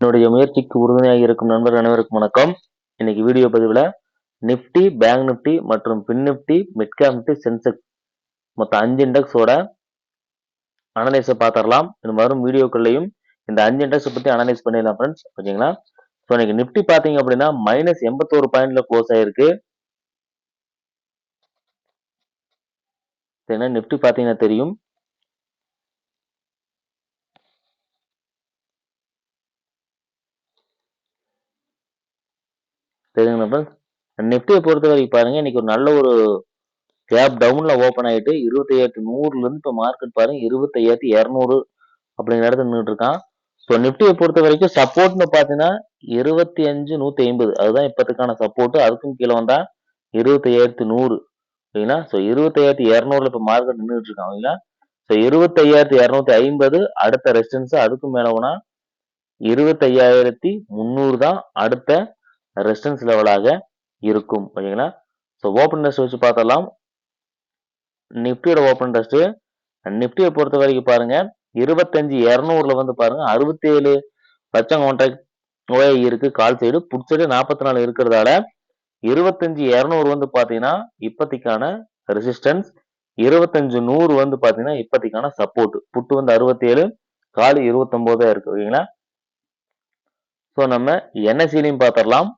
என்னுடைய முயற்சிக்கு உறுதுணையாக இருக்கும் நண்பர் அனைவருக்கும் வணக்கம். இன்னைக்கு வீடியோ பதிவுல நிப்டி, பேங்க் நிப்டி மற்றும் fin Nifty, mid cap Nifty, Sensex மொத்தம் 5 இண்டெக்ஸோட அனலைஸை பார்த்துடலாம். இந்த வரும் வீடியோக்கள்லையும் இந்த 5 இண்டெக்ஸ் பத்தி அனலைஸ் பண்ணிடலாம் ஃப்ரெண்ட்ஸ். ஓகேங்களா? ஸோ இன்னைக்கு நிப்டி பார்த்தீங்க அப்படின்னா -81 பாயிண்ட்ல க்ளோஸ் ஆயிருக்கு. ஏன்னா நிப்டி பார்த்தீங்கன்னா தெரியும், தெரியுங்களா ஃப்ரெண்ட்ஸ்? நிப்டியை பொறுத்த வரைக்கும் பாருங்க, இன்னைக்கு ஒரு நல்ல ஒரு கேப் டவுன்ல ஓப்பன் ஆயிட்டு 25,100ல இருந்து இப்போ மார்க்கெட் பாருங்க 25,200 அப்படிங்கிற இடத்துல நின்றுட்டு இருக்கான். ஸோ நிப்டியை பொறுத்த வரைக்கும் சப்போர்ட்னு பார்த்தீங்கன்னா 25,150 அதுதான் இப்பத்துக்கான சப்போர்ட். அதுக்கும் கீழே வந்தா 25,100. ஓகேங்களா? ஸோ 25,200ல இப்போ மார்க்கெட் நின்றுட்டு இருக்கான். ஓகேங்களா? ஸோ 25,250 அடுத்த ரெசிஸ்டன்ஸ். அதுக்கும் மேல போனா 25,300 தான் அடுத்த ரெசிஸ்டன்ஸ் லெவலாக இருக்கும். ஓகேங்களா? ஸோ ஓப்பன் டெஸ்ட் வச்சு பார்த்தரலாம். நிப்டியோட ஓப்பன் டெஸ்ட் நிப்டியை பொறுத்த வரைக்கும் பாருங்க 25,200ல வந்து பாருங்க 67 லட்சம் கான்ட்ராக்ட் ஓஐ இருக்கு. கால் சைடு புட் சைடு 44 இருக்கிறதால 25,200 வந்து பாத்தீங்கன்னா இப்பத்திக்கான ரெசிஸ்டன்ஸ், 25,100 வந்து பாத்தீங்கன்னா இப்பத்திக்கான சப்போர்ட். புட்டு வந்து 67, கால் 29 இருக்கு. ஓகேங்களா? ஸோ நம்ம என்எஸ்சிலையும் பார்த்துடலாம்.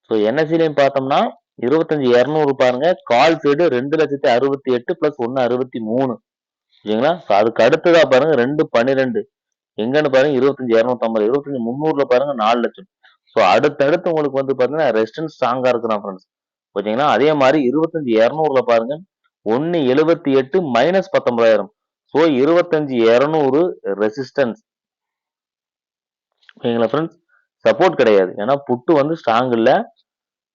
ஸோ என்எஸ்சிலையும் பார்த்தோம்னா 25,200 பாருங்க, கால் சைடு 2,68,000 பிளஸ் 1,63. ஓகேங்களா? அதுக்கு அடுத்ததா பாருங்க 2,12 எங்கன்னு பாருங்க 25,250, 25,300ல பாருங்க 4 லட்சம். ஸோ அடுத்தடுத்து உங்களுக்கு வந்து பாத்தீங்கன்னா ரெசிஸ்டன்ஸ் ஸ்ட்ராங்கா இருக்குதான் ஃப்ரெண்ட்ஸ். ஓகேங்களா? அதே மாதிரி 25,200ல பாருங்க 1,78 -19,000. So 25,200 resistance. ஓகேங்களா ஃப்ரெண்ட்ஸ்? சப்போர்ட் கிடையாது. ஏன்னா புட்டு வந்து ஸ்ட்ராங் இல்ல,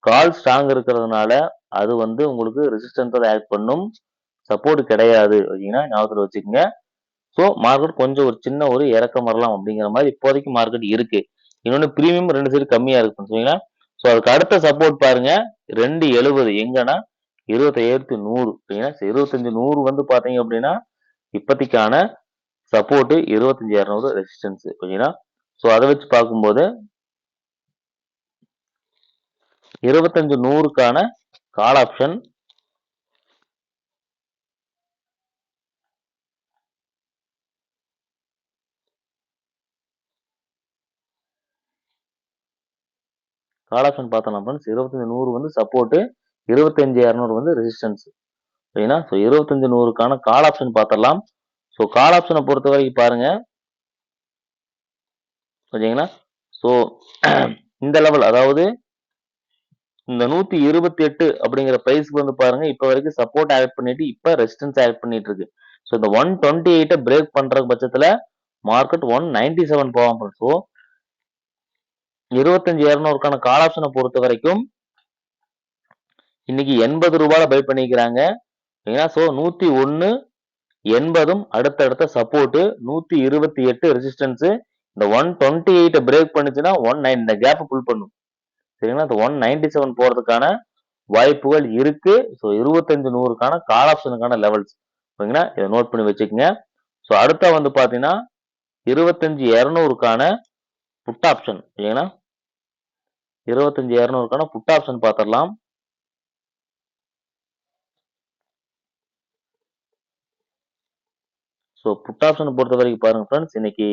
கால் ஸ்ட்ராங் இருக்கிறதுனால அது வந்து உங்களுக்கு ரெசிஸ்டன்ஸா ஆக்ட் பண்ணும். சப்போர்ட் கிடையாது. ஓகேங்களா? ஞாபகத்துல வச்சுக்கோங்க. ஸோ மார்க்கெட் கொஞ்சம் ஒரு சின்ன ஒரு இறக்கம் வரலாம் அப்படிங்கிற மாதிரி இப்போதைக்கு மார்க்கெட் இருக்கு. இன்னொன்னு பிரீமியம் 2 சைடு கம்மியா இருக்கு. சரிங்களா? ஸோ அதுக்கு அடுத்த சப்போர்ட் பாருங்க 2,70 எங்கன்னா 25,100. சரிங்களா? 25,100 வந்து பாத்தீங்க அப்படின்னா இப்பத்திக்கான சப்போர்ட், 25,200 ரெசிஸ்டன்ஸ். ஓகேங்களா? ஸோ அதை வச்சு பார்க்கும்போது 25,100க்கான கால் ஆப்ஷன் பார்த்தோம்னா ஃப்ரெண்ட்ஸ் 25,100 வந்து சப்போர்ட், 25,200 வந்து ரெசிஸ்டன்ஸ். ஓகேங்களா? ஸோ 25,100க்கான கால் ஆப்ஷன் பார்த்துடலாம். ஸோ கால் ஆப்ஷனை பொறுத்த வரைக்கும் பாருங்க. ஓகேங்களா? ஸோ இந்த லெவல், அதாவது இந்த 128 அப்படிங்கிற பிரைஸ்க்கு வந்து பாருங்க இப்ப வரைக்கும் சப்போர்ட் ஆட் பண்ணிட்டு இப்ப ரெசிஸ்டன்ஸ் ஆட் பண்ணிட்டு இருக்கு. ஸோ இந்த 128 பிரேக் பண்ற பட்சத்துல மார்க்கெட் 197 போவாங்க. ஸோ 25,200க்கான கால் ஆப்ஷனை பொறுத்த வரைக்கும் இன்னைக்கு 80 ரூபாயில பை பண்ணிக்கிறாங்க. ஸோ 101 80 அடுத்தடுத்த சப்போர்ட், 128 ரெசிஸ்டன்ஸ். இந்த 128 பிரேக் பண்ணுச்சுன்னா 19 இந்த கேப் புல் பண்ணும். சரிங்களா? இந்த 197 போறதுக்கான வாய்ப்புகள் இருக்கு. ஸோ 25,100க்கான கால் ஆப்ஷனுக்கான லெவல்ஸ். ஓகேங்களா? இதை நோட் பண்ணி வச்சுக்கோங்க. ஸோ அடுத்த வந்து பாத்தீங்கன்னா 25,200க்கான புட் ஆப்ஷன். ஓகேங்களா? 25,200க்கான புட் ஆப்ஷன் பார்த்துடலாம். ஸோ புட் ஆப்ஷன் பொறுத்த வரைக்கும் பாருங்க ஃப்ரெண்ட்ஸ், இன்னைக்கு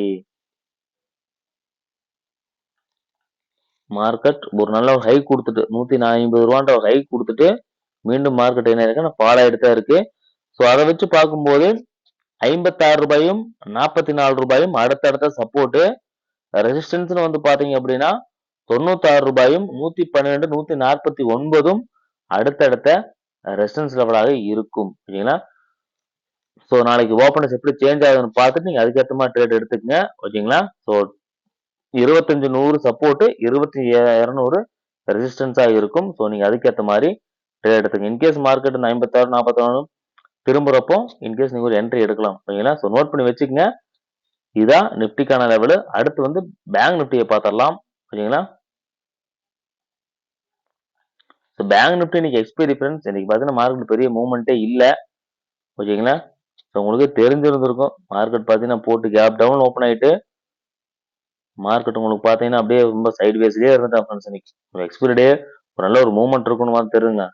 மார்க்கெட் ஒரு நல்ல ஒரு ஹை கொடுத்துட்டு 150 ரூபான்ற ஒரு ஹை கொடுத்துட்டு மீண்டும் மார்க்கெட் என்ன இருக்கு, ஃபால் ஆயிட்டு தான் இருக்கு. ஸோ அதை வச்சு பார்க்கும்போது 56 ரூபாயும் 44 ரூபாயும் அடுத்தடுத்த சப்போர்ட். ரெசிஸ்டன்ஸ் வந்து பாத்தீங்க அப்படின்னா 96 ரூபாயும் 112 149 அடுத்தடுத்த ரெசிஸ்டன்ஸ் லெவலாக இருக்கும். ஓகேங்களா? ஸோ நாளைக்கு ஓப்பனஸ் எப்படி சேஞ்ச் ஆகுதுன்னு பார்த்துட்டு நீங்க அதுக்கேற்ற மாதிரி ட்ரேட் எடுத்துக்கங்க. ஓகேங்களா? ஸோ 25,100 சப்போர்ட், 25,200 ரெசிஸ்டன்ஸா இருக்கும். ஸோ நீங்க அதுக்கேற்ற மாதிரி ட்ரேட் எடுத்துங்க. இன்கேஸ் மார்க்கெட் 56 44 திரும்புறப்போ இன்கேஸ் நீங்க ஒரு என்ட்ரி எடுக்கலாம். ஓகேங்களா? ஸோ நோட் பண்ணி வச்சுக்கோங்க. இதான் நிப்டிக்கான லெவல். அடுத்து வந்து பேங்க் நிப்டியை பார்த்துடலாம். ஓகேங்களா? ஸோ பேங்க் நிப்டி இன்னைக்கு எக்ஸ்பைரி ஃப்ரெண்ட்ஸ், இன்னைக்கு பார்த்தீங்கன்னா மார்க்கெட் பெரிய மூவ்மெண்ட்டே இல்லை. ஓகேங்களா. ஸோ உங்களுக்கு தெரிஞ்சிருந்திருக்கும். மார்க்கெட் பார்த்தீங்கன்னா போட்டு கேப் டவுன் ஓப்பன் ஆயிட்டு மார்க்கெட் உங்களுக்கு பார்த்தீங்கன்னா அப்படியே ரொம்ப சைடு வேஸ்லயே இருந்துட்டா ஃப்ரெண்ட்ஸ் இன்னைக்கு. எக்ஸ்பிரி டே ஒரு நல்ல ஒரு மூவ்மெண்ட் இருக்கணும் தெரியுங்க.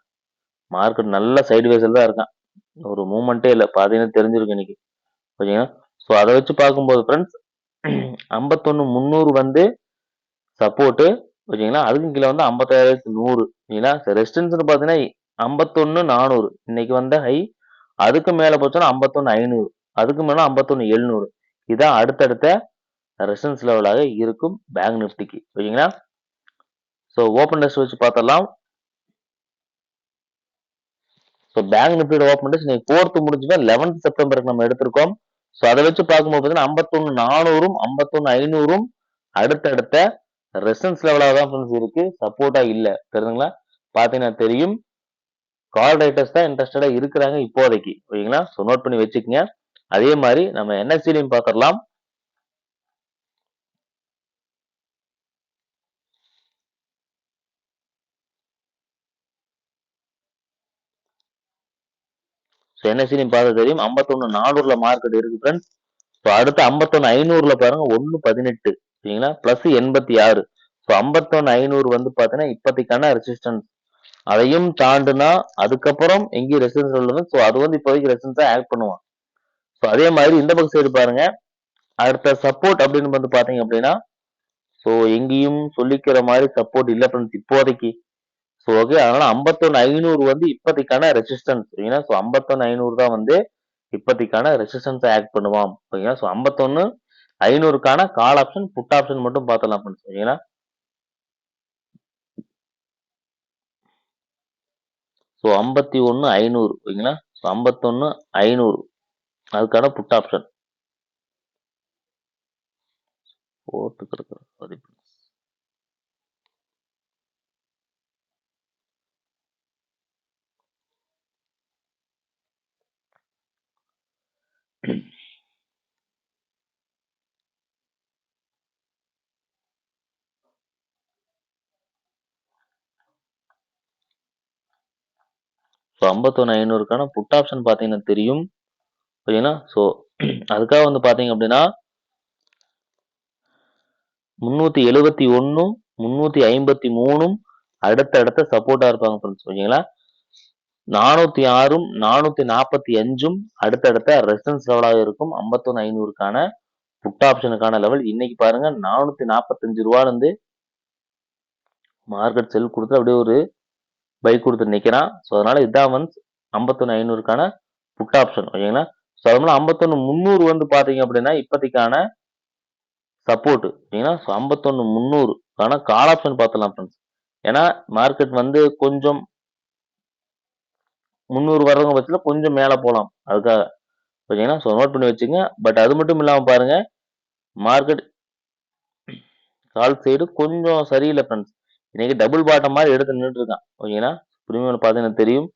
மார்க்கெட் நல்ல சைடு வேஸ்ல தான் இருக்கான். ஒரு மூவ்மெண்ட்டே இல்லை பார்த்தீங்கன்னா தெரிஞ்சிருக்கு இன்னைக்கு. ஓகேங்களா. ஸோ அதை வச்சு பார்க்கும்போது ஃப்ரெண்ட்ஸ் 51,300 வந்து சப்போர்ட்டு. ஓகேங்களா. அதுக்கும் கீழே வந்து 56,100. ஓகேங்களா. ரெசிஸ்டன்ஸ்னு பார்த்தீங்கன்னா 51,400 இன்னைக்கு வந்த ஹை. அதுக்கு மேல போச்சுன்னா 51,500. அதுக்கு மேல 51,700. இதான் அடுத்தடுத்த ரெசிஸ்டன்ஸ் லெவலாக இருக்கும் பேங்க் நிஃப்டிக்கு. ஓகேங்களா. ஸோ ஓப்பன் டெஸ்ட் வச்சு பார்த்தரலாம். ஸோ பேங்க் நிஃப்டியோட ஓப்பன் டெஸ்ட் இன்னைக்கு 4th முடிஞ்சுமே 11th செப்டம்பருக்கு நம்ம எடுத்திருக்கோம். ஸோ அதை வச்சு பார்க்கும்போது பார்த்தீங்கன்னா 51,400ம் 51,500ம் அடுத்தடுத்த ரெசிஸ்டன்ஸ் லெவலாக தான் ஃப்ரெண்ட்ஸ் இருக்கு. சப்போர்ட்டா இல்ல. தெரியுதுங்களா. பார்த்தீங்கன்னா தெரியும். கால் ரைட்டர்ஸ் தான் இன்ட்ரெஸ்டடா இருக்கிறாங்க இப்போதைக்கு. ஓகேங்களா. ஸோ நோட் பண்ணி வச்சுக்கங்க. அதே மாதிரி நம்ம என்எஸ்சிலையும் பார்த்துடலாம். ஸோ என்எஸ்சிலையும் பார்த்தா தெரியும் 51,400ல மார்க்கெட் இருக்கு ஃப்ரெண்ட்ஸ். ஸோ அடுத்து 51,500ல பாருங்க 1.18. சரிங்களா. பிளஸ் 86. ஸோ 51,500 வந்து பார்த்தீங்கன்னா இப்போதைக்கான ரெசிஸ்டன்ஸ். அதையும் தாண்டுனா அதுக்கப்புறம் எங்கேயும் ரெசிஸ்டன்ஸ் உள்ளது. ஸோ அது வந்து இப்போதைக்கு ரெசிஸ்டன்ஸா ஆக்ட் பண்ணுவான். ஸோ அதே மாதிரி இந்த பக்கம் சைடு பாருங்க. அடுத்த சப்போர்ட் அப்படின்னு வந்து பாத்தீங்க அப்படின்னா ஸோ எங்கேயும் சொல்லிக்கிற மாதிரி சப்போர்ட் இல்ல ஃப்ரெண்ட்ஸ் இப்போதைக்கு. So okay. அதனால 51,500 வந்து இப்போதைக்கான ரெசிஸ்டன்ஸ். ஓகேங்களா. ஸோ 51,500 தான் வந்து இப்போதைக்கான ரெசிஸ்டன்ஸ் ஆக்ட் பண்ணுவான். ஓகேங்களா. ஸோ 51,500க்கான கால் ஆப்ஷன் புட் ஆப்ஷன் மட்டும் பார்த்தலாம் ஃப்ரெண்ட்ஸ். ஓகேங்களா. ஸோ 51,500. ஓகேங்களா. ஸோ 51,500 அதுக்கான புட் ஆப்ஷன் போட்டு கொடுக்குறோம். ஸோ 51,500க்கான புட் ஆப்ஷன் பார்த்தீங்கன்னா தெரியும். ஓகேங்களா. ஸோ அதுக்காக வந்து பார்த்தீங்க அப்படின்னா 371ம் 353ம் அடுத்தடுத்த சப்போர்ட்டா இருப்பாங்க ஃப்ரெண்ட்ஸ். ஓகேங்களா. 406ம் 445ம் அடுத்தடுத்த ரெசிஸ்டன்ஸ் லெவலாக இருக்கும். 51,500க்கான புட் ஆப்ஷனுக்கான லெவல் இன்னைக்கு பாருங்க 445 ரூபாயில இருந்து மார்க்கெட் செல் கொடுத்து அப்படியே ஒரு பை கொடுத்து நிக்கிறான். ஸோ அதனால இதான் வந்து 51,500க்கான புட் ஆப்ஷன். ஓகேங்களா. ஸோ அதனால 51,300 வந்து பாத்தீங்க அப்படின்னா இப்போதைக்கான சப்போர்ட். ஓகேங்களா. ஸோ 51,300க்கான கால் ஆப்ஷன் பார்த்தலாம் ஃப்ரெண்ட்ஸ். ஏன்னா மார்க்கெட் வந்து கொஞ்சம் 300 வர்றவங்க பட்சத்தில் கொஞ்சம் மேல போலாம். அதுக்காக. ஓகேங்களா. ஸோ நோட் பண்ணி வச்சுங்க. பட் அது மட்டும் இல்லாம பாருங்க மார்க்கெட் கால் சைடு கொஞ்சம் சரியில்லை ஃப்ரெண்ட்ஸ். இன்னைக்கு டபுள் பாட்டம் மாதிரி எடுத்து நின்றுட்டு இருக்கான். ஓகேங்களா. பிரீமியம் பார்த்தீங்கன்னா தெரியும்.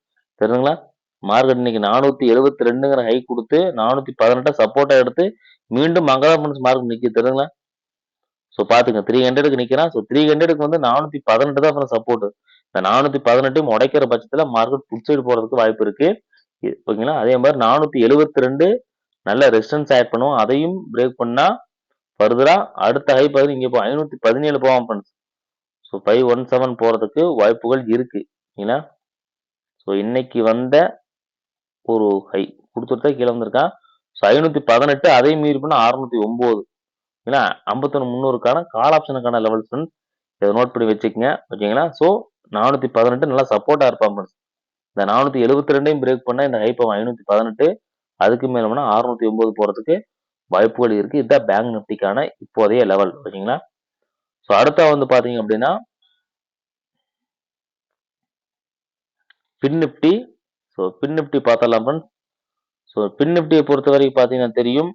தெரியுங்களா. மார்க்கெட் இன்னைக்கு 472ங்கிற ஹை கொடுத்து 418 சப்போர்ட்டா எடுத்து மீண்டும் அங்கதான் ஃப்ரெண்ட்ஸ் மார்க்கெட் நிக்குது. தெரியுங்களா. ஸோ பாத்துங்க 300க்கு நிக்கிறான். ஸோ 300க்கு வந்து 418 தான் அப்புறம் சப்போர்ட். இந்த 418 உடைக்கிற பட்சத்துல மார்க்கெட் புட் சைடு போறதுக்கு வாய்ப்பு இருக்கு. ஓகேங்களா. அதே மாதிரி 472 நல்ல ரெசிஸ்டன்ஸ் ஆட் பண்ணுவோம். அதையும் பிரேக் பண்ணா ஃபர்தரா அடுத்த ஹை பதிவு இங்க 517 போவான் ஃப்ரெண்ட்ஸ். ஸோ 517 போறதுக்கு வாய்ப்புகள் இருக்கு. ஓகேங்களா. ஸோ இன்னைக்கு வந்த ஒரு ஹை கொடுத்துட்டு கீழே வந்திருக்கான். ஸோ 518 அதையும் மீறி பண்ணா 609. ஏன்னா 51,300க்கான கால் ஆப்ஷனுக்கான லெவல்ஸ் ஃப்ரெண்ட்ஸ். இதை நோட் பண்ணி வச்சுக்கங்க. ஓகேங்களா. ஸோ 418 நல்லா சப்போர்ட்டா இருப்பான் ஃப்ரெண்ட்ஸ். இந்த 472யும் பிரேக் பண்ணா இந்த ஹை பவர் 518 அதுக்கு மேல போனா 609 போறதுக்கு வாய்ப்புகள் இருக்கு. இதுதான் பேங்க் நிஃப்டிக்கான இப்போதைய லெவல். ஓகேங்களா. ஸோ அடுத்தா வந்து பாத்தீங்க அப்படின்னா பின் நிப்டி. ஸோ பின் நிப்டி பார்த்தலாம் ஃப்ரெண்ட்ஸ். ஸோ பின் நிப்டியை பொறுத்த வரைக்கும் பாத்தீங்கன்னா தெரியும்.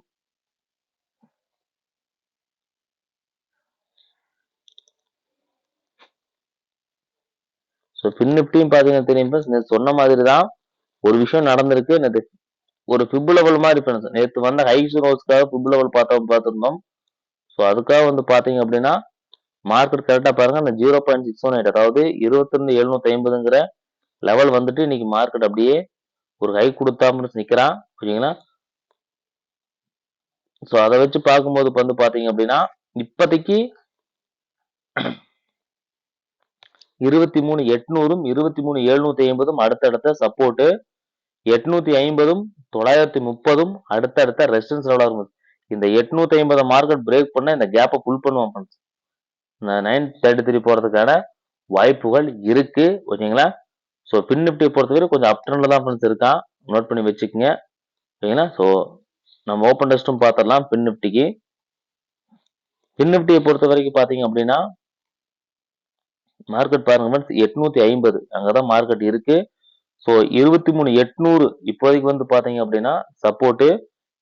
ஸோ பின் நிப்டியும் பாத்தீங்கன்னா தெரியும் ஃப்ரெண்ட்ஸ். சொன்ன மாதிரி தான் ஒரு விஷயம் நடந்திருக்கு. நேற்று ஒரு ஃபிப் லெவல் மாதிரி ஃப்ரெண்ட்ஸ். நேற்று வந்த ஹைஸ் ரோஸ்க்காக ஃபிப் லெவல் பார்த்துருந்தோம். ஸோ அதுக்காக வந்து பாத்தீங்க அப்படின்னா மார்க்கெட் கரெக்டா பாருங்க அந்த 0.618 அதாவது 22,750ங்கிற லெவல் வந்துட்டு இன்னைக்கு மார்க்கெட் அப்படியே ஒரு ஹை கொடுத்தாம நிக்கிறான். ஓகேங்களா. ஸோ அதை வச்சு பார்க்கும்போது வந்து பாத்தீங்க அப்படின்னா இப்போதைக்கு 23,800ம் 23,750ம் அடுத்தடுத்த சப்போர்ட், 850ம் 930ம் அடுத்தடுத்த ரெசிஸ்டன்ஸ் லெவலா இருக்கும். இந்த 850 மார்க்கெட் பிரேக் பண்ண இந்த கேப்பை புல் பண்ணுவோம் ஃப்ரெண்ட்ஸ். 933 போறதுக்கான வாய்ப்புகள் இருக்கு. ஓகேங்களா. ஸோ பின் நிப்டியை பொறுத்தவரை கொஞ்சம் அப் ட்ரெண்ட்ல தான் ஃப்ரெண்ட்ஸ் இருக்கான். நோட் பண்ணி வச்சுக்கோங்க. ஓகேங்களா. ஸோ நம்ம ஓப்பன் டெஸ்ட்டும் பார்த்துடலாம். பின் நிப்டிக்கு பின் நிப்டியை பொறுத்த வரைக்கும் பாத்தீங்க அப்படின்னா மார்க்கெட் பாருங்க ஃப்ரெண்ட்ஸ் 850 அங்கதான் மார்க்கெட் இருக்கு. ஸோ 23,800 இப்போதைக்கு வந்து பாத்தீங்க அப்படின்னா சப்போர்ட்,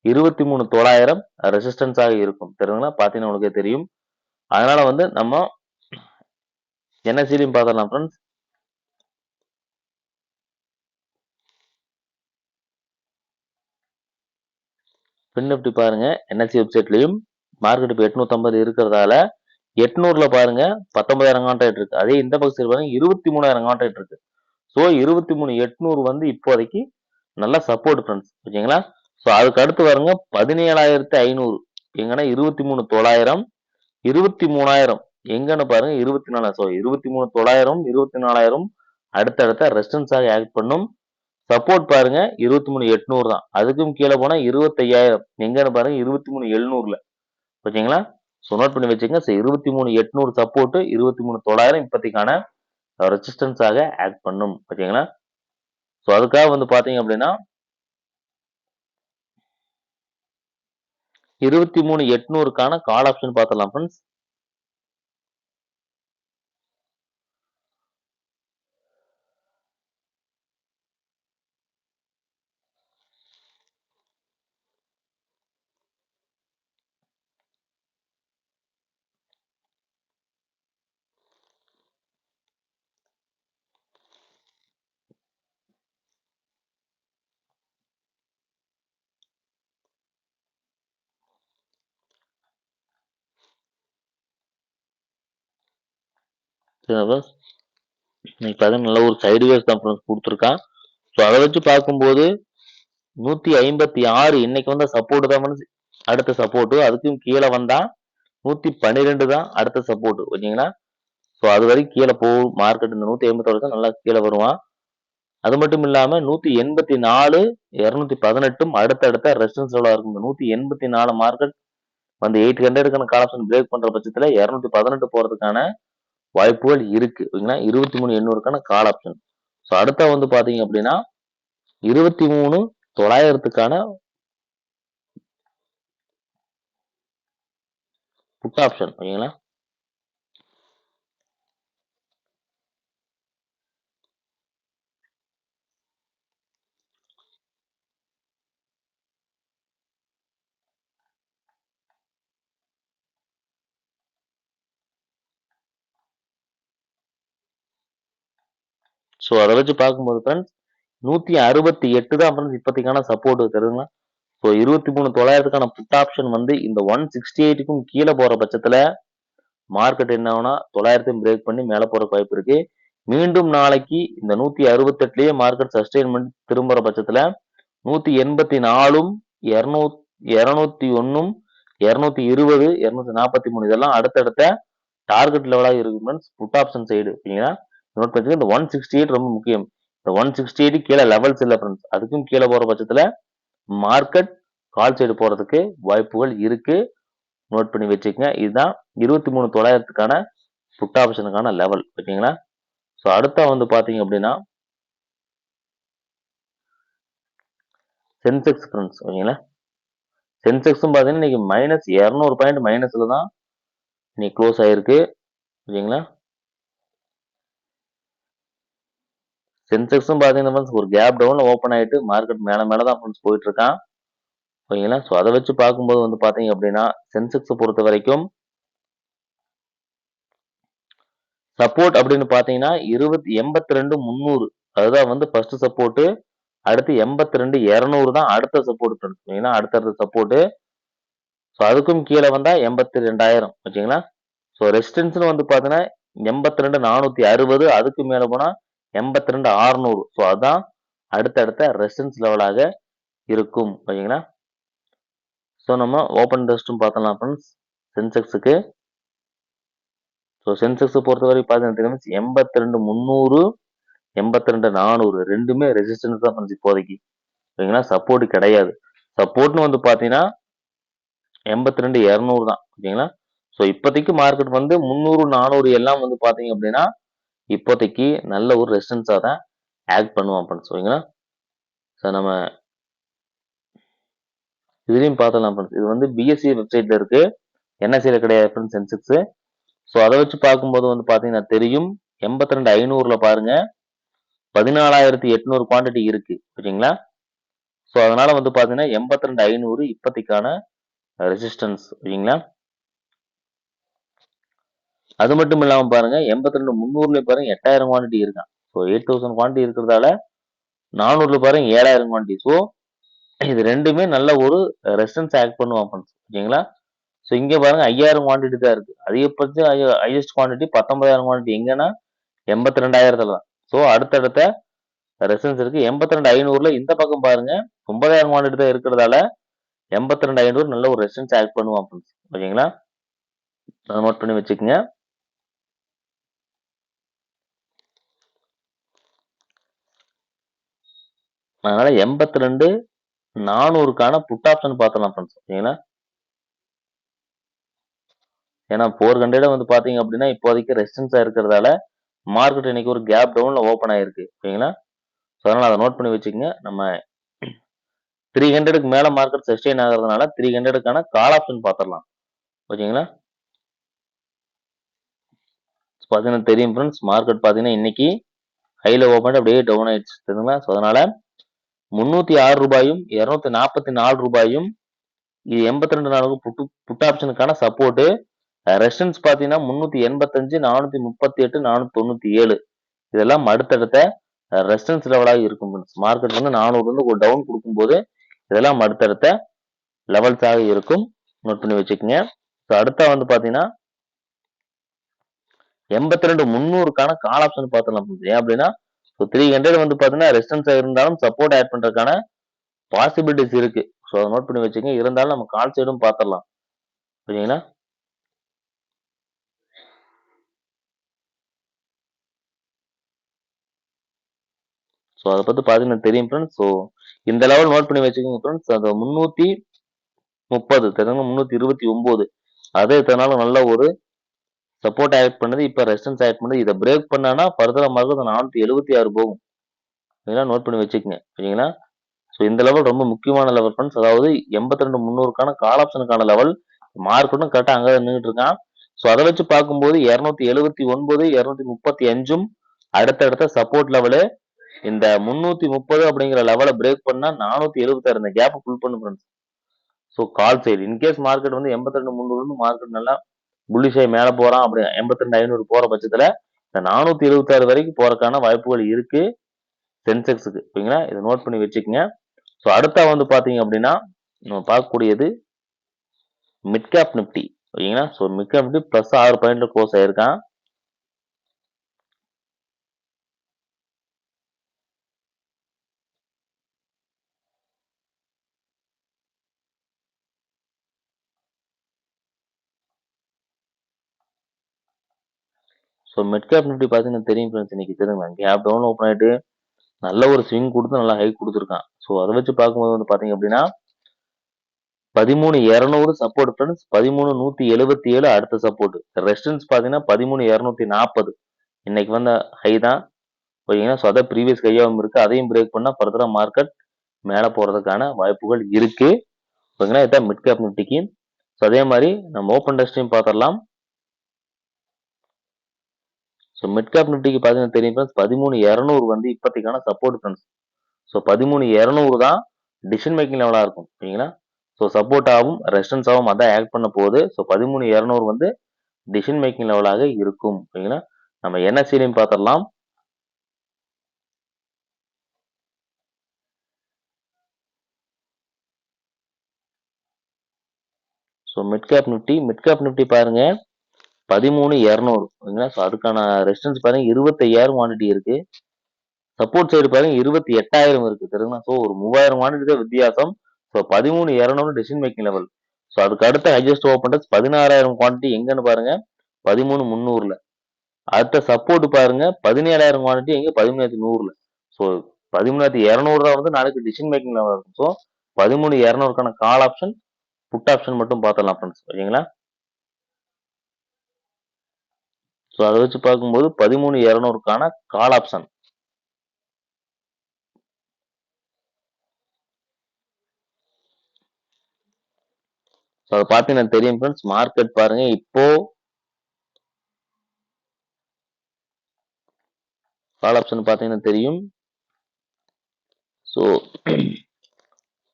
23,900 ரெசிஸ்டன்ஸ் ஆக இருக்கும். தெரியுங்களா. பாத்தீங்கன்னா உங்களுக்கே தெரியும். அதனால வந்து நம்ம என்எஸ்சிலையும் பார்த்துடலாம் ஃப்ரெண்ட்ஸ். பின் நிப்டி பாருங்க என்எஸ்சி வெப்சைட்லயும் மார்க்கெட் இப்போ 850 இருக்கிறதால 800ல பாருங்க 19,000 கான்ட்ராக்ட் இருக்கு. அதே இந்த பக்கம் பாருங்க 23,000 கான்ட்ராக்ட் இருக்கு. ஸோ 23,800 வந்து இப்போதைக்கு நல்ல சப்போர்ட் ஃப்ரெண்ட்ஸ். ஓகேங்களா. ஸோ அதுக்கு அடுத்து பாருங்க 17,500 எங்கன்னா 23,900 23,000 எங்கன்னு பாருங்க 24. ஸோ 23,900 24,000 அடுத்தடுத்த ரெசிஸ்டன்ஸாக ஆக்ட் பண்ணும். சப்போர்ட் பாருங்க 23,800 தான். அதுக்கும் கீழே போனா 25,000 எங்கன்னு பாருங்க 23,700ல. ஓகேங்களா. ஸோ நோட் பண்ணி வச்சுக்கோங்க. ஸோ 23,800 சப்போர்ட், 23,900 இப்போதைக்கான ரெசிஸ்டன்ஸாக ஆக்ட் பண்ணும். ஓகேங்களா. ஸோ அதுக்காக வந்து பாத்தீங்க அப்படின்னா 23,800க்கான கால் ஆப்ஷன் பார்த்துடலாம் ஃப்ரெண்ட்ஸ். இன்னைக்கு பாத்தீங்கன்னா நல்ல ஒரு சைடுவேஸ் தான் ஃப்ரெண்ட்ஸ் கொடுத்துருக்கான். ஸோ அதை வச்சு பார்க்கும்போது 156 இன்னைக்கு வந்த சப்போர்ட் தான் ஃப்ரெண்ட்ஸ். அடுத்த சப்போர்ட் அதுக்கும் கீழே வந்தா 112 தான் அடுத்த சப்போர்ட். ஓகேங்களா. ஸோ அது வரைக்கும் கீழே போகும் மார்க்கெட். இந்த 156 நல்லா கீழே வருவான். அது மட்டும் இல்லாம 184 218 அடுத்தடுத்த ரெசிஸ்டன்ஸ் லெவலா இருக்கும். இந்த 184 மார்க்கெட் வந்து 800க்கான கால் ஆப்ஷன் பிரேக் பண்ற பட்சத்துல 218 போறதுக்கான வாய்ப்புகள் இருக்கு. ஓகேங்களா. 23,800க்கான கால் ஆப்ஷன். ஸோ அடுத்த வந்து பாத்தீங்க அப்படின்னா 23,900க்கான புட் ஆப்ஷன். ஓகேங்களா. ஸோ அதை வச்சு பார்க்கும்போது ஃப்ரெண்ட்ஸ் 168 தான் ஃப்ரெண்ட்ஸ் இப்போதைக்கான சப்போர்ட் தருதுங்களா. ஸோ 23,900க்கான புட் ஆப்ஷன் வந்து இந்த 168க்கும் கீழே போற பட்சத்துல மார்க்கெட் என்ன ஆகும்னா 900 பிரேக் பண்ணி மேல போறதுக்கு வாய்ப்பு இருக்கு. மீண்டும் நாளைக்கு இந்த 168லயே மார்க்கெட் சஸ்டெயின்மெண்ட் திரும்புற பட்சத்துல 184ம் 201ம் 220 243 இதெல்லாம் அடுத்தடுத்த டார்கெட் லெவலாக இருக்கு ஃப்ரெண்ட்ஸ். Put option side. ஓகேங்களா. நோட் பண்ணிக்கோங்க. இந்த 168 ரொம்ப முக்கியம். இந்த 168 கீழே லெவல்ஸ் இல்ல ஃப்ரெண்ட்ஸ். அதுக்கும் கீழே போற பட்சத்துல மார்க்கெட் கால் சைடு போறதுக்கு வாய்ப்புகள் இருக்கு. நோட் பண்ணி வச்சுக்கோங்க. இதுதான் 23,900க்கான புட் ஆப்ஷனுக்கான லெவல். ஓகேங்களா. ஸோ அடுத்த வந்து பாத்தீங்க அப்படின்னா சென்செக்ஸ் ஃப்ரெண்ட்ஸ். ஓகேங்களா. சென்செக்ஸும் பாத்தீங்கன்னா இன்னைக்கு -200 பாயிண்ட் மைனஸ்ல தான் இன்னைக்கு க்ளோஸ் ஆயிருக்கு. ஓகேங்களா. சென்செக்ஸும் பாத்தீங்கன்னா ஒரு கேப் டவுன்ல ஓப்பன் ஆயிட்டு மார்க்கெட் மேல தான் ஃப்ரெண்ட்ஸ் போயிட்டு இருக்கான். ஓகேங்களா. ஸோ அதை வச்சு பார்க்கும்போது வந்து பாத்தீங்க அப்படின்னா சென்செக்ஸை பொறுத்த வரைக்கும் சப்போர்ட் அப்படின்னு பாத்தீங்கன்னா 82,300 அதுதான் வந்து ஃபர்ஸ்ட் சப்போர்ட். அடுத்து 82,200 தான் அடுத்த சப்போர்ட் ஃப்ரெண்ட்ஸ். ஓகேங்களா. அடுத்தடுத்த சப்போர்ட். ஸோ அதுக்கும் கீழே வந்தா 82,000. ஓகேங்களா. ஸோ ரெசிஸ்டன்ஸ் வந்து பாத்தீங்கன்னா 82,460 அதுக்கு மேல போனா 82,600. ஸோ அதான் அடுத்தடுத்த ரெசிஸ்டன்ஸ் லெவலாக இருக்கும். ஓகேங்களா? ஸோ நம்ம ஓப்பன் டெஸ்ட்டும் பார்த்தலாம் ஃப்ரெண்ட்ஸ் சென்செக்ஸுக்கு. ஸோ சென்செக்ஸை பொறுத்தவரை பார்த்தீங்கன்னா 82,300 82,400 ரெண்டுமே ரெசிஸ்டன்ஸ் தான் ஃப்ரெண்ட்ஸ் இப்போதைக்கு. ஓகேங்களா? சப்போர்ட் கிடையாது. சப்போர்ட்னு வந்து பார்த்தீங்கன்னா 82,200 தான். ஓகேங்களா? ஸோ இப்போதைக்கு மார்க்கெட் வந்து 300 400 எல்லாம் வந்து பார்த்தீங்க அப்படின்னா இப்போதைக்கு நல்ல ஒரு ரெசிஸ்டன்ஸாக தான் ஆக்ட் பண்ணுவான் ஃப்ரெண்ட்ஸ். ஓகேங்களா? ஸோ நம்ம இதுலையும் பார்த்தலாம் ஃப்ரெண்ட்ஸ். இது வந்து பிஎஸ்சி வெப்சைட்ல இருக்கு, என்எஸ்சியில கிடையாது ஃப்ரெண்ட்ஸ் சென்செக்ஸ். ஸோ அதை வச்சு பார்க்கும்போது வந்து பார்த்தீங்கன்னா தெரியும் 82,500ல பாருங்க 14,800 குவான்டிட்டி இருக்கு. ஓகேங்களா? ஸோ அதனால வந்து பார்த்தீங்கன்னா 82,500 இப்போதைக்கான ரெசிஸ்டன்ஸ். ஓகேங்களா? அது மட்டும் இல்லாம பாருங்க 82,300ல பாருங்க 8,000 குவான்டிட்டி இருக்கான். ஸோ 8,000 குவான்டிட்டி இருக்கிறதால 400ல பாருங்க 7,000 குவான்டிட்டி. ஸோ இது ரெண்டுமே நல்ல ஒரு ரெசிஸ்டன்ஸ் ஆக்ட் பண்ணுவான் ஃப்ரெண்ட்ஸ். ஓகேங்களா? ஸோ இங்க பாருங்க 5,000 குவான்டிட்டி தான் இருக்கு. அதிகபட்ச ஹையஸ்ட் குவான்டிட்டி 19,000 குவான்டிட்டி எங்கன்னா 82,000ல தான். ஸோ அடுத்தடுத்த ரெசிஸ்டன்ஸ் இருக்கு. 82,500ல இந்த பக்கம் பாருங்க 9,000 குவான்டிட்டி தான் இருக்கிறதால 82,500 நல்ல ஒரு ரெசிஸ்டன்ஸ் ஆக்ட் பண்ணுவான் ஃப்ரெண்ட்ஸ். ஓகேங்களா? அதை நோட் பண்ணி வச்சுக்கோங்க. அதனால 82,400க்கான புட் ஆப்ஷன் பார்த்தலாம் ஃப்ரெண்ட்ஸ். ஓகேங்களா? ஏன்னா 400 வந்து பாத்தீங்க அப்படின்னா இப்போதைக்கு ரெசிஸ்டன்ஸா இருக்கிறதால மார்க்கெட் இன்னைக்கு ஒரு கேப் டவுன்ல ஓப்பன் ஆயிருக்கு. ஓகேங்களா? ஸோ அதனால அதை நோட் பண்ணி வச்சுக்கோங்க. நம்ம 300க்கு மேல மார்க்கெட் சஸ்டெயின் ஆகிறதுனால 300க்கான கால் ஆப்ஷன் பார்த்துடலாம். ஓகேங்களா? பார்த்தீங்கன்னா தெரியும் ஃப்ரெண்ட்ஸ் மார்க்கெட் பார்த்தீங்கன்னா இன்னைக்கு ஹைல ஓப்பன் அப்படியே டவுன் ஆயிடுச்சு. தெரியுங்களா? ஸோ அதனால 306 ரூபாயும் 244 ரூபாயும் இது 82 நாளுக்கு புட் ஆப்ஷனுக்கான சப்போர்ட். ரெசிஸ்டன்ஸ் பார்த்தீங்கன்னா 385 438 497 இதெல்லாம் அடுத்தடுத்த ரெசிஸ்டன்ஸ் லெவலாக இருக்கும். மார்க்கெட் வந்து 400 வந்து ஒரு டவுன் கொடுக்கும்போது இதெல்லாம் அடுத்தடுத்த லெவல்ஸாக இருக்கும். நோட் பண்ணி வச்சுக்கோங்க. ஸோ அடுத்த வந்து பார்த்தீங்கன்னா 82,300க்கான கால் ஆப்ஷன் பார்த்துலாம். ஏன் அப்படின்னா 300 வந்து பார்த்தீங்கன்னா ரெசிஸ்டன்ஸ் இருந்தாலும் சப்போர்ட் ஆட் பண்றதுக்கான பாசிபிலிட்டிஸ் இருக்கு. ஸோ அதை நோட் பண்ணி வச்சுக்கோங்க. இருந்தாலும் நம்ம கால் சைடும் பார்த்துடலாம். ஓகேங்களா? ஸோ அதை பத்தி பார்த்தீங்கன்னா தெரியும் ஃப்ரெண்ட்ஸ். ஸோ இந்த லெவல் நோட் பண்ணி வச்சுக்கோங்க ஃப்ரெண்ட்ஸ். அது 330 தெரியுங்க 329 அதே இத்தனாலும் நல்ல ஒரு சப்போர்ட் ஆக்ட் பண்ணுது. இப்போ ரெசிஸ்டன்ஸ் ஆக்ட் பண்ணுது. இதை பிரேக் பண்ணானா ஃபர்தரா மார்க்கெட் 476 போகும். இதெல்லாம் நோட் பண்ணி வச்சுக்கோங்க. சரிங்களா? ஸோ இந்த லெவல் ரொம்ப முக்கியமான லெவல் ஃப்ரெண்ட்ஸ். அதாவது 82,300க்கான கால் ஆப்ஷனுக்கான லெவல் மார்க்கெட்டும் கரெக்டாக அங்கே நின்றுட்டு இருக்கான். ஸோ அதை வச்சு பார்க்கும்போது 279 235ம் அடுத்தடுத்த சப்போர்ட் லெவலு. இந்த 330 அப்படிங்கிற லெவலை பிரேக் பண்ணா 476 இந்த கேப் ஃபுல் பண்ணு friends. So call side in case market வந்து 82,300 மார்க்கெட் நல்லா புள்ளிஷை மேல போறான் அப்படி 82,500 போற பட்சத்துல இந்த 476 வரைக்கும் போறதுக்கான வாய்ப்புகள் இருக்கு சென்செக்ஸுக்கு. ஓகேங்களா? இதை நோட் பண்ணி வச்சுக்கோங்க. ஸோ அடுத்தா வந்து பாத்தீங்க அப்படின்னா நம்ம பார்க்கக்கூடியது மிட் கேப் நிப்டி. ஓகேங்களா? So mid cap Nifty plus 6 பாயிண்ட்ல க்ளோஸ் ஆயிருக்கான். ஸோ மிட் கேப் நிப்டி பாத்தீங்கன்னா தெரியும் ஃப்ரெண்ட்ஸ் இன்னைக்கு தெரியுங்க கேப் டவுன் ஓப்பன் ஆயிட்டு நல்ல ஒரு ஸ்விங் கொடுத்து நல்லா ஹைக் கொடுத்துருக்கான். ஸோ அதை வச்சு பார்க்கும்போது வந்து பாத்தீங்க அப்படின்னா 13,200 சப்போர்ட் ஃப்ரெண்ட்ஸ். 13,177 அடுத்த சப்போர்ட். ரெசிஸ்டன்ஸ் பாத்தீங்கன்னா 13,240 இன்னைக்கு வந்த ஹை தான். ஓகேங்களா? ஸோ அதான் ப்ரீவியஸ் ஹையாகவும் இருக்கு. அதையும் பிரேக் பண்ணா ஃபர்தரா மார்க்கெட் மேல போறதுக்கான வாய்ப்புகள் இருக்கு. ஓகேங்களா? இதான் மிட் கேப் நிப்டிக்கு. ஸோ அதே மாதிரி நம்ம ஓப்பன் டெஸ்டையும் பார்த்துடலாம். ஸோ மிட் கேப் நிப்டிக்கு பார்த்தீங்கன்னா தெரியும் ஃப்ரெண்ட்ஸ் 13,200 வந்து இப்போதைக்கான சப்போர்ட் ஃப்ரெண்ட்ஸ். ஸோ 13,200 தான் டிசிஷன் மேக்கிங் லெவலாக இருக்கும். ஓகேங்களா? ஸோ சப்போர்ட் ஆகும் ரெசிஸ்டன்ஸ் ஆகும் அதான் ஆக்ட் பண்ண போகுது. ஸோ 13,200 வந்து டிசிஷன் மேக்கிங் லெவலாக இருக்கும். ஓகேங்களா? நம்ம என்எஸ்சிலையும் பார்த்துடலாம். ஸோ மிட் கேப் நிப்டி பாருங்க 13,200. ஓகேங்களா? ஸோ அதுக்கான ரெசிஸ்டன்ஸ் பாருங்க 25,000 குவான்டிட்டி இருக்கு. சப்போர்ட் சைடு பாருங்க 28,000 இருக்கு தெரியுங்களா. ஸோ ஒரு 3000 குவான்டிட்டி தான் வித்தியாசம். So 13,200 decision making level. So அதுக்கு அடுத்த ஹையஸ்ட் ஓப்பன் 16,000 குவான்டிட்டி எங்கன்னு பாருங்க 13,300ல. அடுத்த சப்போர்ட் பாருங்க 17,000 குவான்டிட்டி எங்க 13,100ல. ஸோ 13,200 வந்து நாளைக்கு டிசிஷன் மேக்கிங் லெவல் இருக்கும். ஸோ 13,200க்கான கால் ஆப்ஷன் புட் ஆப்ஷன் மட்டும் பார்த்துடலாம் ஃப்ரெண்ட்ஸ், ஓகேங்களா. ஸோ அதை வச்சு பார்க்கும்போது 13,200க்கான கால் ஆப்ஷன். ஸோ அதை பார்த்தீங்கன்னா தெரியும் ஃப்ரெண்ட்ஸ். மார்க்கெட் பாருங்க இப்போ கால் ஆப்ஷன் பார்த்தீங்கன்னா தெரியும். ஸோ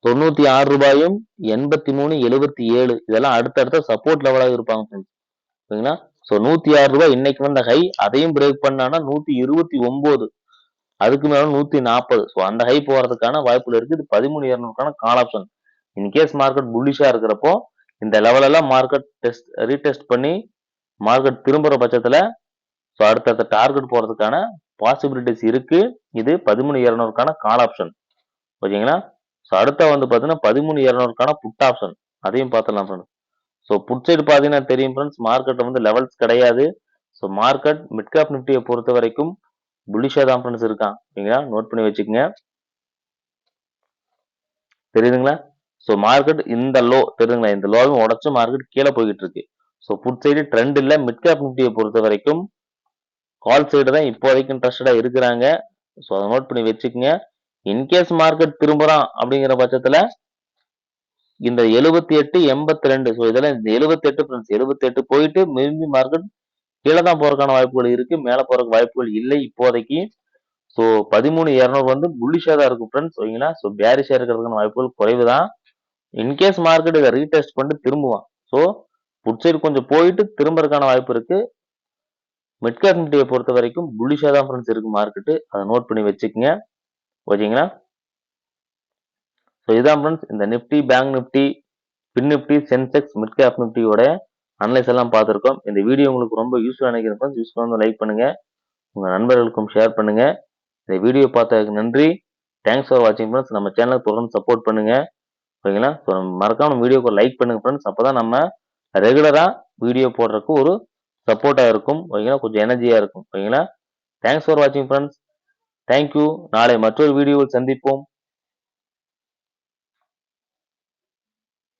96 ரூபாயும் 83, 77 இதெல்லாம் அடுத்தடுத்த சப்போர்ட் லெவலாக இருப்பாங்க ஃப்ரெண்ட்ஸ், ஓகேங்களா. ஸோ 106 ரூபாய் இன்னைக்கு வந்த ஹை, அதையும் பிரேக் பண்ணானா 129, அதுக்கு மேல 140. ஸோ அந்த ஹை போறதுக்கான வாய்ப்புகள் இருக்கு. இது 13,200க்கான கால் ஆப்ஷன். இன்கேஸ் மார்க்கெட் புல்லிஷா இருக்கிறப்போ இந்த லெவல் எல்லாம் மார்க்கெட் ரீடெஸ்ட் பண்ணி மார்க்கெட் திரும்புற பட்சத்துல ஸோ அடுத்தடுத்த டார்கெட் போறதுக்கான பாசிபிலிட்டிஸ் இருக்கு. இது 13,200க்கான கால் ஆப்ஷன், ஓகேங்களா. ஸோ அடுத்த வந்து பாத்தீங்கன்னா 13,200க்கான புட் ஆப்ஷன், அதையும் பார்த்துடலாம் ஃப்ரெண்ட்ஸ். ஸோ புட் சைடு பார்த்தீங்கன்னா தெரியும் ஃப்ரெண்ட்ஸ், மார்க்கெட் வந்து லெவல்ஸ் கிடையாது. ஸோ மார்க்கெட் மிட் கேப் நிஃப்டியை பொறுத்த வரைக்கும் புல்லிஷா தான் ஃப்ரெண்ட்ஸ் இருக்கான், ஓகேங்களா. நோட் பண்ணி வச்சுக்கோங்க, தெரியுதுங்களா. ஸோ மார்க்கெட் இந்த லோ தெரியுதுங்களா, இந்த லோவும் உடச்சு மார்க்கெட் கீழே போய்கிட்டு இருக்கு. ஸோ புட் சைடு ட்ரெண்ட் இல்லை. மிட் கேப் நிஃப்டியை பொறுத்த வரைக்கும் கால் சைடு தான் இப்போதைக்கு இன்ட்ரெஸ்டடா இருக்கிறாங்க. ஸோ அதை நோட் பண்ணி வச்சுக்கோங்க. இன்கேஸ் மார்க்கெட் திரும்புறான் அப்படிங்கிற பட்சத்துல இந்த 78, 82, ஸோ இதெல்லாம் இந்த 78 ஃப்ரெண்ட்ஸ், 78 போயிட்டு மீண்டும் மார்க்கெட் கீழே தான் போறதுக்கான வாய்ப்புகள் இருக்கு, மேல போறதுக்கு வாய்ப்புகள் இல்லை இப்போதைக்கு. ஸோ 13,200 வந்து புல்லிஷா தான் இருக்கும் ஃப்ரெண்ட்ஸ், ஓகேங்களா. ஸோ பேரிஷா இருக்கிறதுக்கான வாய்ப்புகள் குறைவு தான். இன்கேஸ் மார்க்கெட் இதை ரீடெஸ்ட் பண்ணிட்டு திரும்புவான். ஸோ புட் சைடு கொஞ்சம் போயிட்டு திரும்பறதுக்கான வாய்ப்பு இருக்கு. மிட் கேப் நிஃப்டியை பொறுத்த வரைக்கும் புல்லிஷா தான் ஃப்ரெண்ட்ஸ் இருக்கு மார்க்கெட், அதை நோட் பண்ணி வச்சுக்கோங்க, ஓகேங்களா. ஸோ இதான் ஃப்ரெண்ட்ஸ் இந்த Nifty, bank Nifty, fin Nifty, Sensex, mid cap நிஃப்டியோட அனலைஸ் எல்லாம் பார்த்துருக்கோம். இந்த வீடியோ உங்களுக்கு ரொம்ப யூஸ்ஃபுல்லாக நினைக்கிறேன் ஃப்ரெண்ட்ஸ். யூஸ்ஃபுல்லாக வந்து லைக் பண்ணுங்க, உங்க நண்பர்களுக்கும் ஷேர் பண்ணுங்க. இந்த வீடியோ பார்த்ததுக்கு நன்றி. தேங்க்ஸ் ஃபார் வாட்சிங் ஃப்ரெண்ட்ஸ். நம்ம சேனலுக்கு தொடர்ந்து சப்போர்ட் பண்ணுங்க, ஓகேங்களா. ஸோ நம்ம மறக்காம வீடியோக்கு லைக் பண்ணுங்க ஃப்ரெண்ட்ஸ். அப்பதான் நம்ம ரெகுலரா வீடியோ போடுறதுக்கு ஒரு சப்போர்ட்டா இருக்கும், ஓகேங்களா. கொஞ்சம் எனர்ஜியா இருக்கும், ஓகேங்களா. தேங்க்ஸ் ஃபார் வாட்சிங் ஃப்ரெண்ட்ஸ். தேங்க்யூ. நாளை மற்றொரு வீடியோவில் சந்திப்போம்.